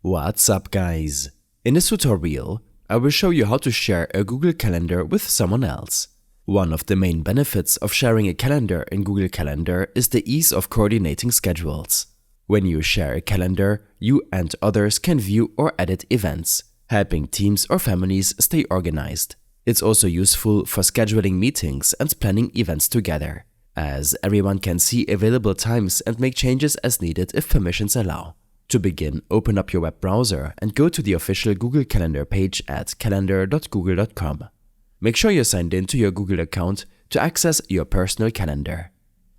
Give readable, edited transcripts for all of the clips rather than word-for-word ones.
What's up, guys? In this tutorial, I will show you how to share a Google Calendar with someone else. One of the main benefits of sharing a calendar in Google Calendar is the ease of coordinating schedules. When you share a calendar, you and others can view or edit events, helping teams or families stay organized. It's also useful for scheduling meetings and planning events together, as everyone can see available times and make changes as needed if permissions allow. To begin, open up your web browser and go to the official Google Calendar page at calendar.google.com. Make sure you're signed in to your Google account to access your personal calendar.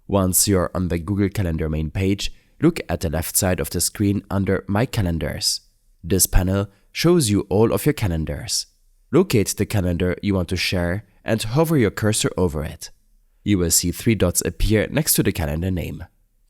Once you're on the Google Calendar main page, look at the left side of the screen under My Calendars. This panel shows you all of your calendars. Locate the calendar you want to share and hover your cursor over it. You will see 3 dots appear next to the calendar name.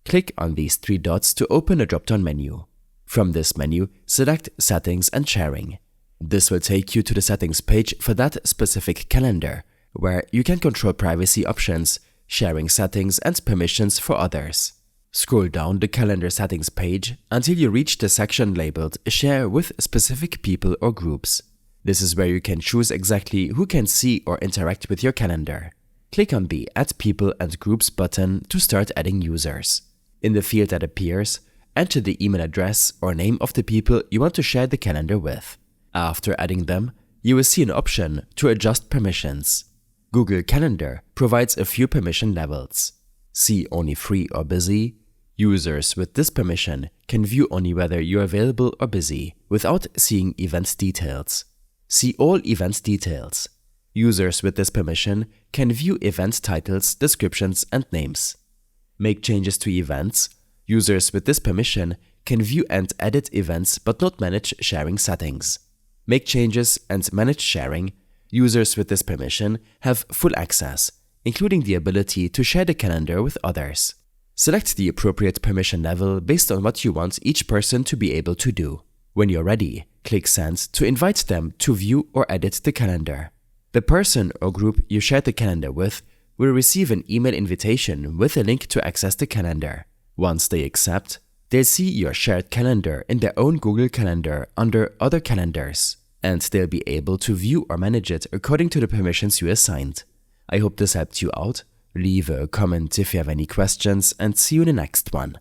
Click on these 3 dots to open a drop-down menu. From this menu, select Settings and Sharing. This will take you to the settings page for that specific calendar, where you can control privacy options, sharing settings and permissions for others. Scroll down the calendar settings page until you reach the section labeled Share with specific people or groups. This is where you can choose exactly who can see or interact with your calendar. Click on the Add People and Groups button to start adding users. In the field that appears, enter the email address or name of the people you want to share the calendar with. After adding them, you will see an option to adjust permissions. Google Calendar provides a few permission levels. See only free or busy. Users with this permission can view only whether you're available or busy without seeing event details. See all event details. Users with this permission can view event titles, descriptions, and names. Make changes to events. Users with this permission can view and edit events but not manage sharing settings. Make changes and manage sharing. Users with this permission have full access, including the ability to share the calendar with others. Select the appropriate permission level based on what you want each person to be able to do. When you're ready, click Send to invite them to view or edit the calendar. The person or group you shared the calendar with will receive an email invitation with a link to access the calendar. Once they accept, they'll see your shared calendar in their own Google Calendar under Other Calendars, and they'll be able to view or manage it according to the permissions you assigned. I hope this helped you out. Leave a comment if you have any questions, and see you in the next one.